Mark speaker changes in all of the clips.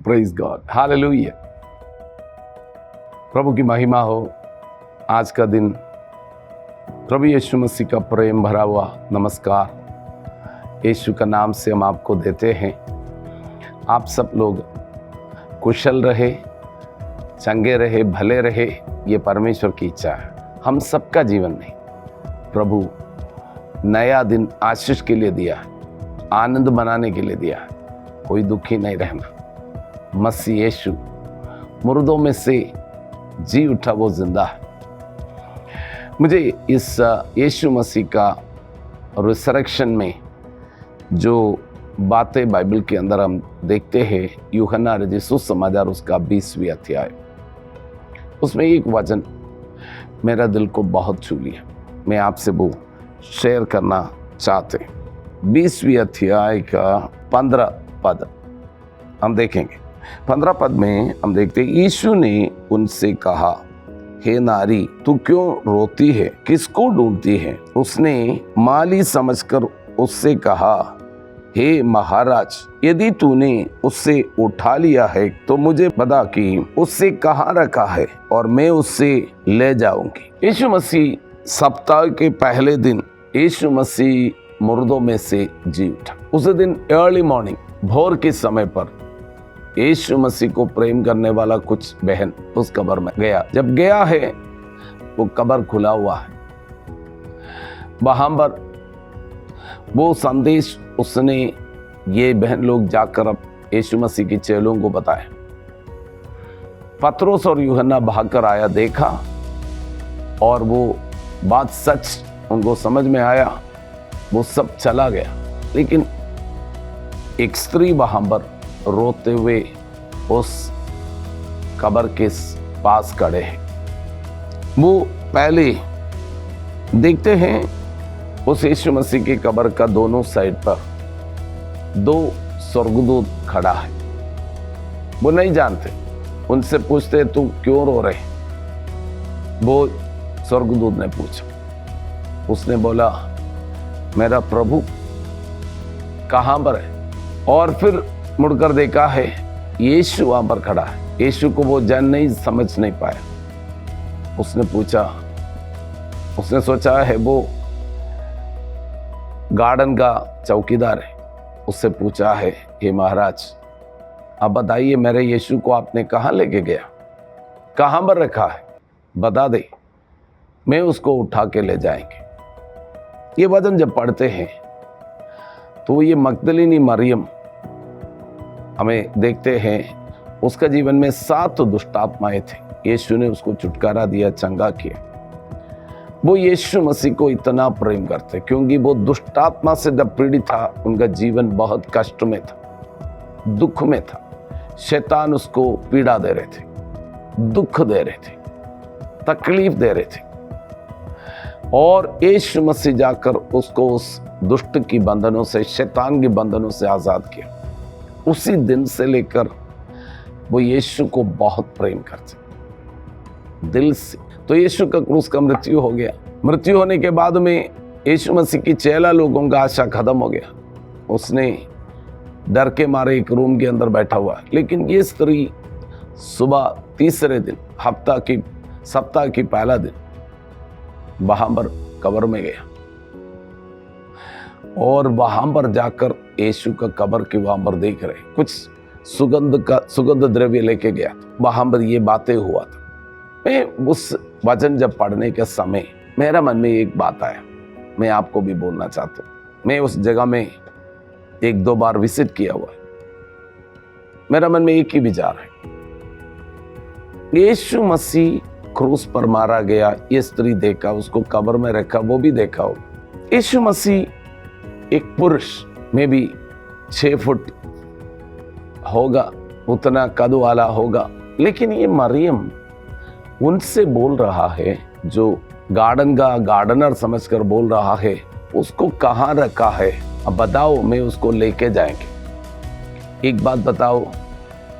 Speaker 1: Praise God, hallelujah. प्रभु की महिमा हो। आज का दिन प्रभु यीशु मसीह का प्रेम भरा हुआ नमस्कार यीशु का नाम से हम आपको देते हैं। आप सब लोग कुशल रहे, चंगे रहे, भले रहे, ये परमेश्वर की इच्छा है हम सबका जीवन में। प्रभु नया दिन आशीष के लिए दिया है, आनंद मनाने के लिए दिया है। कोई दुखी नहीं रहना। मसीह यीशु मुर्दों में से जी उठा, वो जिंदा है। मुझे इस यीशु मसीह का रिसरेक्शन में जो बातें बाइबल के अंदर हम देखते हैं, यूहन्ना रचित सुसमाचार उसका 20वां अध्याय, उसमें एक वचन मेरा दिल को बहुत छू लिया। मैं आपसे वो शेयर करना चाहते। 20वें अध्याय का 15 पद हम देखेंगे। 15 पद में हम देखते हैं, यीशु ने उनसे कहा, हे नारी, तू क्यों रोती है, किसको ढूंढती है? उसने माली समझकर उससे कहा, हे महाराज, यदि तूने उससे उठा लिया है तो मुझे बता कि उससे कहाँ रखा है और मैं उससे ले जाऊंगी। यीशु मसीह सप्ताह के पहले दिन यीशु मसीह मुर्दों में से जी उठा। उस दिन अर्ली मॉर्निंग, भोर के समय पर यीशु मसीह को प्रेम करने वाला कुछ बहन उस कब्र में गया। जब गया है, वो कब्र खुला हुआ है। वहां पर वो संदेश उसने, ये बहन लोग जाकर अब यीशु मसीह के चेलों को बताया। पतरस और यूहन्ना भागकर आया, देखा, और वो बात सच उनको समझ में आया। वो सब चला गया, लेकिन एक स्त्री वहां पर रोते हुए उस कब्र के पास खड़े हैं। वो पहले देखते हैं उस यीशु मसीह की कब्र का दोनों साइड पर 2 स्वर्गदूत खड़ा है। वो नहीं जानते, उनसे पूछते, तू क्यों रो रहे? वो स्वर्गदूत ने पूछा, उसने बोला, मेरा प्रभु कहां पर है? और फिर मुड़कर देखा है, यीशु वहां पर खड़ा है। यीशु को वो जान नहीं, समझ नहीं पाया। उसने पूछा, उसने सोचा है वो गार्डन का चौकीदार है। उससे पूछा है, हे महाराज, अब बताइए, मेरे यीशु को आपने कहाँ लेके गया, कहाँ पर रखा है? बता दे, मैं उसको उठा के ले जाएंगे। ये वचन जब पढ़ते हैं तो ये मगदलीनी मरियम हमें देखते हैं, उसका जीवन में 7 दुष्ट आत्माएं थे। यीशु ने उसको छुटकारा दिया, चंगा किया। वो यीशु मसीह को इतना प्रेम करते क्योंकि वो दुष्ट आत्मा से जब पीड़ित था, उनका जीवन बहुत कष्ट में था, दुख में था। शैतान उसको पीड़ा दे रहे थे, दुख दे रहे थे, तकलीफ दे रहे थे, और यीशु मसीह जाकर उसको उस दुष्ट की बंधनों से, शैतान के बंधनों से आजाद किया। उसी दिन से लेकर वो यीशु को बहुत प्रेम करते दिल से। तो यीशु का क्रूस का मृत्यु हो गया। मृत्यु होने के बाद में यीशु मसीह की चेला लोगों का आशा खत्म हो गया। उसने डर के मारे एक रूम के अंदर बैठा हुआ। लेकिन ये स्त्री सुबह तीसरे दिन, सप्ताह की पहला दिन वहां पर कब्र में गया, और वहां पर जाकर यीशु का कब्र के वहां पर देख रहे, कुछ सुगंध द्रव्य लेके गया। वहां पर ये बातें हुआ था। मैं उस वचन जब पढ़ने के समय मेरा मन में एक बात आया, मैं आपको भी बोलना चाहता हूँ। मैं उस जगह में 1-2 बार विजिट किया हुआ है। मेरा मन में एक ही विचार है, यीशु मसीह क्रूस पर मारा गया, ये स्त्री देखा, उसको कब्र में रखा, वो भी देखा हो। यीशु मसीह एक पुरुष में भी 6 फुट होगा, उतना कद वाला होगा, लेकिन ये मरियम उनसे बोल रहा है, जो गार्डन का गार्डनर समझकर बोल रहा है, उसको कहाँ रखा है, अब बताओ, मैं उसको लेके जाएंगे। एक बात बताओ,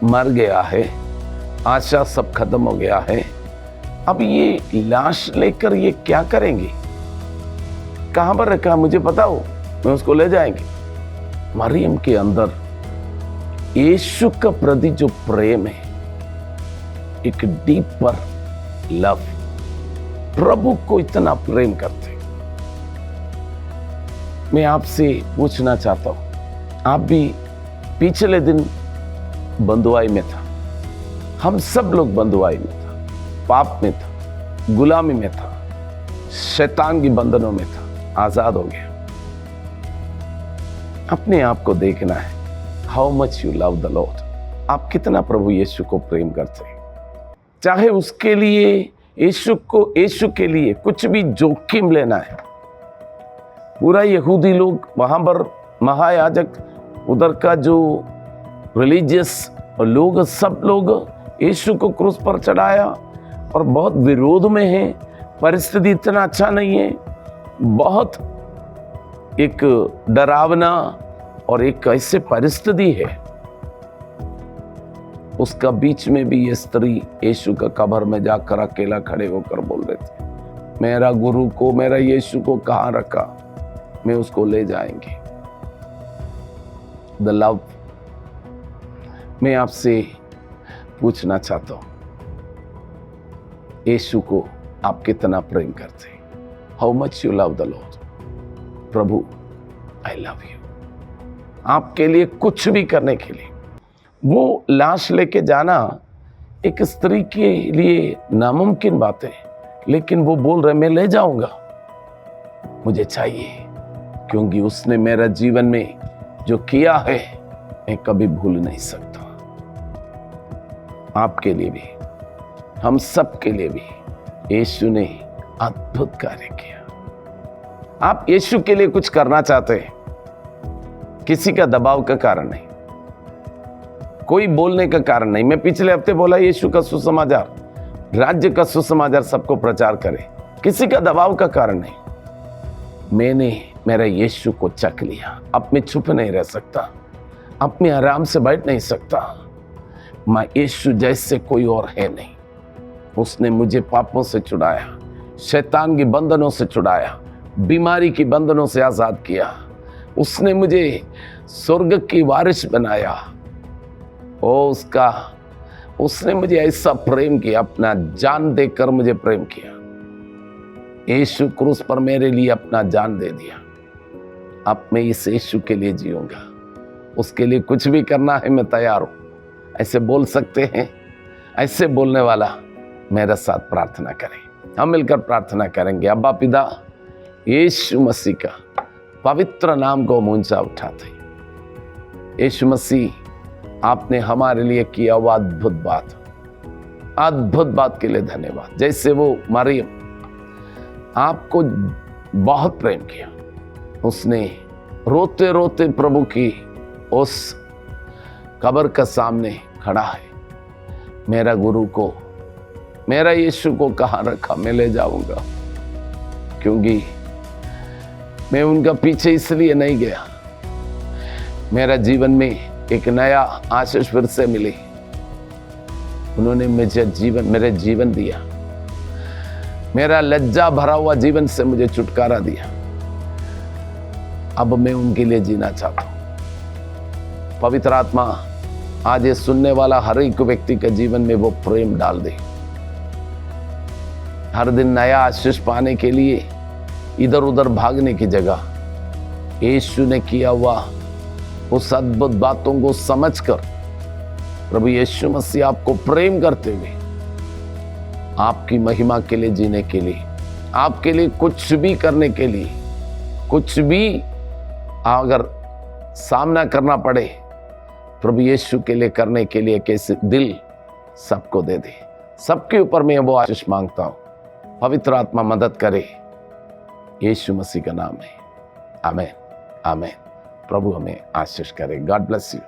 Speaker 1: मर गया है, आशा सब खत्म हो गया है, अब ये लाश लेकर ये क्या करेंगे? कहां पर रखा मुझे बताओ, मैं उसको ले जाएंगे। मरियम के अंदर यीशु का प्रति जो प्रेम है, एक डीपर लव, प्रभु को इतना प्रेम करते। मैं आपसे पूछना चाहता हूं, आप भी पिछले दिन बंधुआई में था, हम सब लोग बंधुआई में था, पाप में था, गुलामी में था, शैतान की बंधनों में था, आजाद हो गया। अपने आप को देखना है, how much you love the Lord. आप कितना प्रभु यीशु को प्रेम करते हैं। चाहे उसके लिए यीशु के लिए कुछ भी जोखिम लेना है। पूरा यहूदी लोग वहां पर, महायाजक उधर का जो रिलीजियस लोग, सब लोग यीशु को क्रूस पर चढ़ाया और बहुत विरोध में है। परिस्थिति इतना अच्छा नहीं है, बहुत एक डरावना और एक ऐसे परिस्थिति है। उसका बीच में भी ये स्त्री यीशु का कब्र में जाकर अकेला खड़े होकर बोल रहे थे, मेरा गुरु को, मेरा यीशु को कहाँ रखा, मैं उसको ले जाएंगे। The love. मैं आपसे पूछना चाहता हूं, यीशु को आप कितना प्रेम करते हैं? How much you love the Lord. Prabhu, I love you. आपके लिए कुछ भी करने के लिए, वो लाश लेके जाना एक स्त्री के लिए नामुमकिन बात है, लेकिन वो बोल रहे मैं ले जाऊंगा, मुझे चाहिए, क्योंकि उसने मेरा जीवन में जो किया है मैं कभी भूल नहीं सकता। आपके लिए भी, हम सब के लिए भी यीशु ने अद्भुत कार्य किया। आप यीशु के लिए कुछ करना चाहते हैं, किसी का दबाव का कारण नहीं, कोई बोलने का कारण नहीं। मैं पिछले हफ्ते बोला यीशु का सुसमाचार, राज्य का सुसमाचार सबको प्रचार करें, किसी का दबाव का कारण नहीं। मैंने मेरा यीशु को चख लिया, अब मैं छुप नहीं रह सकता, अब मैं आराम से बैठ नहीं सकता। मैं यीशु जैसे कोई और है नहीं। उसने मुझे पापों से छुड़ाया, शैतान की बंधनों से छुड़ाया, बीमारी की बंधनों से आजाद किया। उसने मुझे स्वर्ग की वारिस बनाया। उसने मुझे ऐसा प्रेम किया, अपना जान देकर मुझे प्रेम किया। यीशु क्रूस पर मेरे लिए अपना जान दे दिया। अब मैं इस यीशु के लिए जीऊंगा, उसके लिए कुछ भी करना है मैं तैयार हूं। ऐसे बोल सकते हैं? ऐसे बोलने वाला मेरा साथ प्रार्थना करें। हम मिलकर प्रार्थना करेंगे। अब्बा पिता, यीशु मसीह का पवित्र नाम को ऊंचा उठाते। यीशु मसीह, आपने हमारे लिए किया हुआ अद्भुत बात के लिए धन्यवाद। जैसे वो मरियम आपको बहुत प्रेम किया, उसने रोते रोते प्रभु की उस कब्र का सामने खड़ा है, मेरा गुरु को, मेरा यीशु को कहाँ रखा, मैं ले जाऊंगा, क्योंकि मैं उनका पीछे इसलिए नहीं गया। मेरा जीवन में एक नया आशीष फिर से मिली। उन्होंने मेरे जीवन दिया, मेरा लज्जा भरा हुआ जीवन से मुझे छुटकारा दिया। अब मैं उनके लिए जीना चाहता हूं। पवित्र आत्मा आज ये सुनने वाला हर एक व्यक्ति के जीवन में वो प्रेम डाल दे। हर दिन नया आशीष पाने के लिए इधर उधर भागने की जगह यीशु ने किया हुआ उस अद्भुत बातों को समझकर प्रभु यीशु मसीह आपको प्रेम करते हुए आपकी महिमा के लिए जीने के लिए, आपके लिए कुछ भी करने के लिए, कुछ भी अगर सामना करना पड़े प्रभु यीशु के लिए करने के लिए कैसे दिल सबको दे दे। सबके ऊपर मैं वो आशीष मांगता हूं। पवित्र आत्मा मदद करे, यीशु मसीह का नाम है। आमीन आमीन। प्रभु हमें आशीष करे। God bless you.